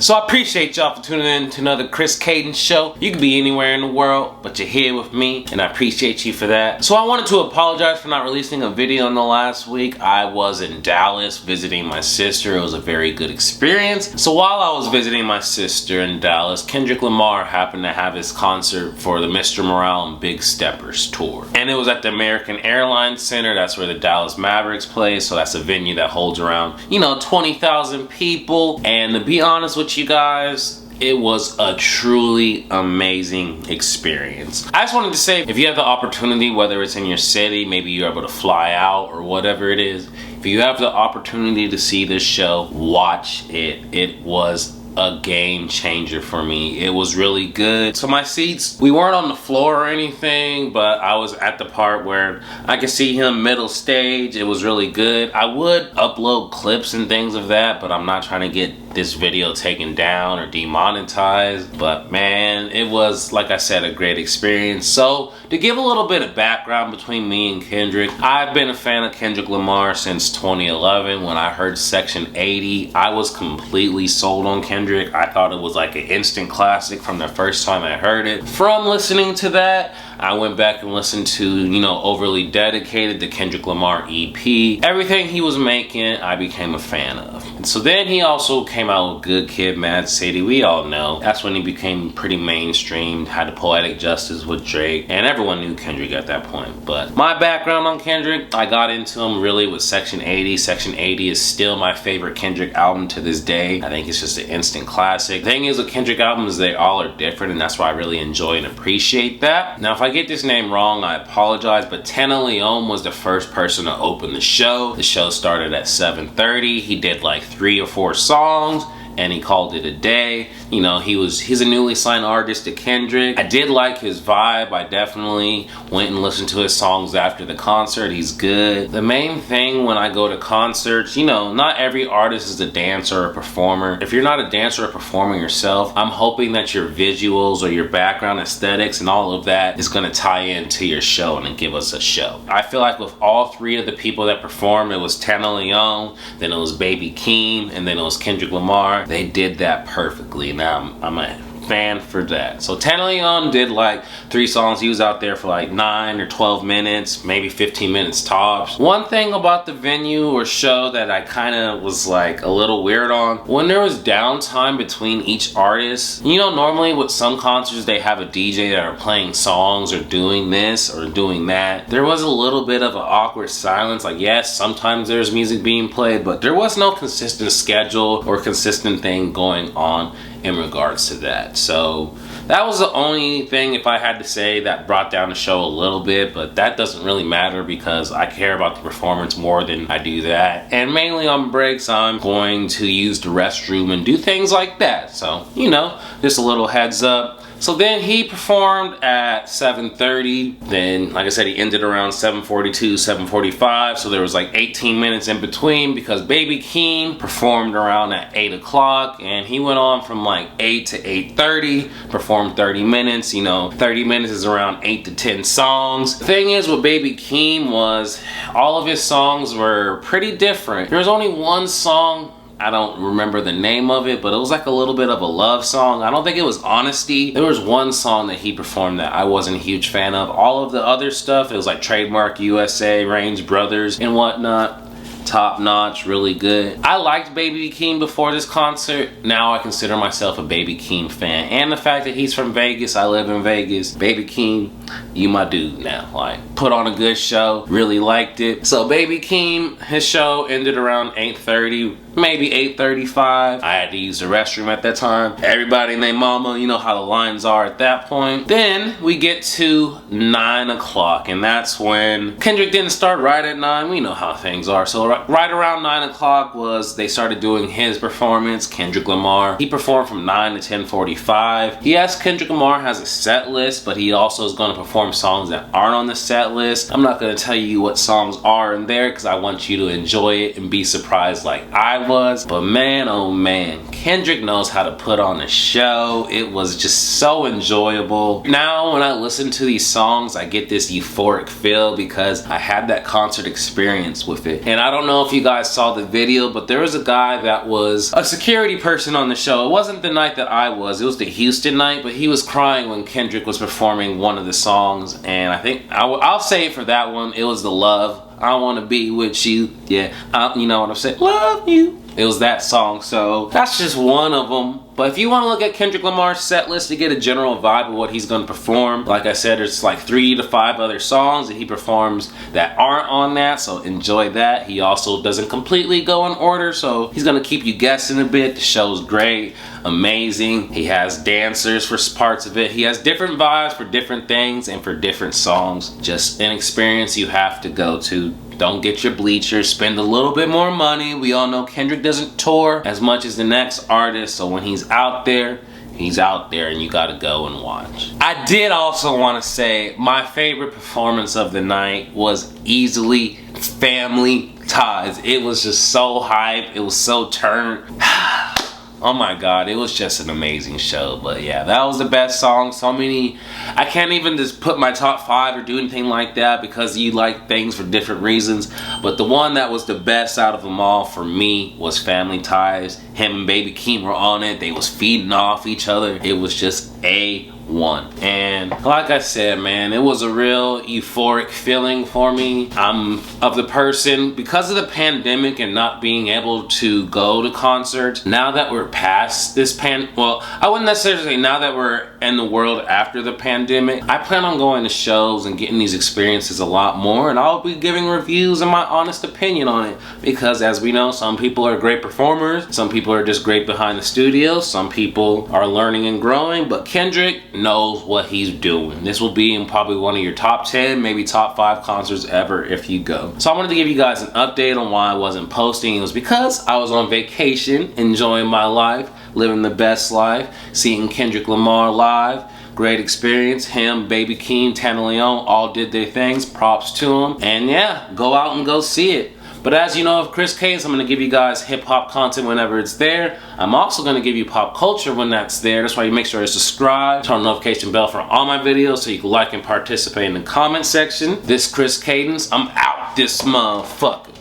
So I appreciate y'all for tuning in to another Chris Cadence show. You could be anywhere in the world, but you're here with me, and I appreciate you for that. So I wanted to apologize for not releasing a video in the last week. I was in Dallas visiting my sister. It was a very good experience. So while I was visiting my sister in Dallas, Kendrick Lamar happened to have his concert for the Mr. Morale and Big Steppers tour. And it was at the American Airlines Center. That's where the Dallas Mavericks play. So that's a venue that holds around, 20,000 people. And to be honest with you guys, it was a truly amazing experience. I just wanted to say, if you have the opportunity, whether it's in your city, maybe you're able to fly out or whatever it is, if you have the opportunity to see this show, watch it. It was a game changer for me. It was really good. So my seats, we weren't on the floor or anything, but I was at the part where I could see him middle stage. It was really good. I would upload clips and things of that, but I'm not trying to get this video taken down or demonetized. But man, it was, like I said, a great experience. So to give a little bit of background between me and Kendrick, I've been a fan of Kendrick Lamar since 2011. When I heard Section 80, I was completely sold on Kendrick. I thought it was like an instant classic from the first time I heard it. From listening to that, I went back and listened to, Overly Dedicated, the Kendrick Lamar EP. Everything he was making, I became a fan of. And so then he also came out with Good Kid, Mad City. We all know. That's when he became pretty mainstream, had the Poetic Justice with Drake, and everyone knew Kendrick at that point. But my background on Kendrick, I got into him really with Section 80. Section 80 is still my favorite Kendrick album to this day. I think it's just an instant classic. The thing is with Kendrick albums, they all are different, and that's why I really enjoy and appreciate that. Now, if I get this name wrong, I apologize, but Tena Leone was the first person to open the show. The show started at 7:30. He did like 3 or 4 songs, and he called it a day. He's a newly signed artist to Kendrick. I did like his vibe. I definitely went and listened to his songs after the concert. He's good. The main thing when I go to concerts, not every artist is a dancer or a performer. If you're not a dancer or a performer yourself, I'm hoping that your visuals or your background aesthetics and all of that is gonna tie into your show and give us a show. I feel like with all 3 of the people that performed, it was Tanna Leone, then it was Baby Keem, and then it was Kendrick Lamar. They did that perfectly. Now I'm a fan for that. So Tena Leon did like 3 songs. He was out there for like 9 or 12 minutes, maybe 15 minutes tops. One thing about the venue or show that I kind of was like a little weird on, when there was downtime between each artist, normally with some concerts they have a DJ that are playing songs or doing this or doing that. There was a little bit of an awkward silence. Like, yes, sometimes there's music being played, but there was no consistent schedule or consistent thing going on in regards to that. So that was the only thing, if I had to say, that brought down the show a little bit, but that doesn't really matter because I care about the performance more than I do that. And mainly on breaks, I'm going to use the restroom and do things like that. So, just a little heads up. So then he performed at 7:30. Then, like I said, he ended around 7:42, 7:45. So there was like 18 minutes in between because Baby Keem performed around at 8 o'clock. And he went on from like 8 to 8:30, performed 30 minutes. 30 minutes is around 8 to 10 songs. The thing is with Baby Keem was all of his songs were pretty different. There was only one song, I don't remember the name of it, but it was like a little bit of a love song. I don't think it was Honesty. There was one song that he performed that I wasn't a huge fan of. All of the other stuff, it was like Trademark USA, Range Brothers, and whatnot. Top notch, really good. I liked Baby Keem before this concert. Now I consider myself a Baby Keem fan. And the fact that he's from Vegas, I live in Vegas. Baby Keem, you my dude now. Like, put on a good show, really liked it. So Baby Keem, his show ended around 8:30, maybe 8:35. I had to use the restroom at that time. Everybody and their mama, you know how the lines are at that point. Then we get to 9 o'clock, and that's when Kendrick didn't start right at 9. We know how things are. So right around 9 o'clock was they started doing his performance, Kendrick Lamar. He performed from 9 to 10:45. Yes, Kendrick Lamar has a set list, but he also is going to perform songs that aren't on the set list. I'm not gonna tell you what songs are in there because I want you to enjoy it and be surprised like I was. But man, oh man, Kendrick knows how to put on a show. It was just so enjoyable. Now when I listen to these songs, I get this euphoric feel because I had that concert experience with it. And I don't know if you guys saw the video, but there was a guy that was a security person on the show. It wasn't the night that I was, it was the Houston night, but he was crying when Kendrick was performing one of the songs. And I think I'll say it for that one, it was the Love. I want to be with you. Yeah, you know what I'm saying? Love you. It was that song, so that's just one of them. But if you want to look at Kendrick Lamar's set list to get a general vibe of what he's going to perform, like I said, there's like 3 to 5 other songs that he performs that aren't on that, so enjoy that. He also doesn't completely go in order, so he's going to keep you guessing a bit. The show's great, amazing. He has dancers for parts of it. He has different vibes for different things and for different songs. Just an experience you have to go to. Don't get your bleachers, spend a little bit more money. We all know Kendrick doesn't tour as much as the next artist, so when he's out there, he's out there and you gotta go and watch. I did also want to say my favorite performance of the night was easily Family Ties. It was just so hype, it was so turned. Oh my god, it was just an amazing show. But yeah, that was the best song. So many, I can't even just put my top 5 or do anything like that because you like things for different reasons. But the one that was the best out of them all for me was Family Ties. Him and Baby Keem were on it. They was feeding off each other. It was just A1. And like I said, man, it was a real euphoric feeling for me. I'm of the person, because of the pandemic and not being able to go to concerts, now that we're past this well, I wouldn't necessarily say now that we're in the world after the pandemic, I plan on going to shows and getting these experiences a lot more, and I'll be giving reviews and my honest opinion on it, because as we know, some people are great performers, some people are just great behind the studio, some people are learning and growing, but Kendrick knows what he's doing. This will be in probably one of your top 10, maybe top 5 concerts ever if you go. So I wanted to give you guys an update on why I wasn't posting. It was because I was on vacation, enjoying my life, living the best life, seeing Kendrick Lamar live. Great experience. Him, Baby Keem, Tena Leon all did their things. Props to them. And yeah, go out and go see it. But as you know of Chris Case, I'm going to give you guys hip-hop content whenever it's there. I'm also going to give you pop culture when that's there. That's why you make sure to subscribe, turn the notification bell for all my videos so you can like and participate in the comment section. This Chris Cadence, I'm out this motherfucker.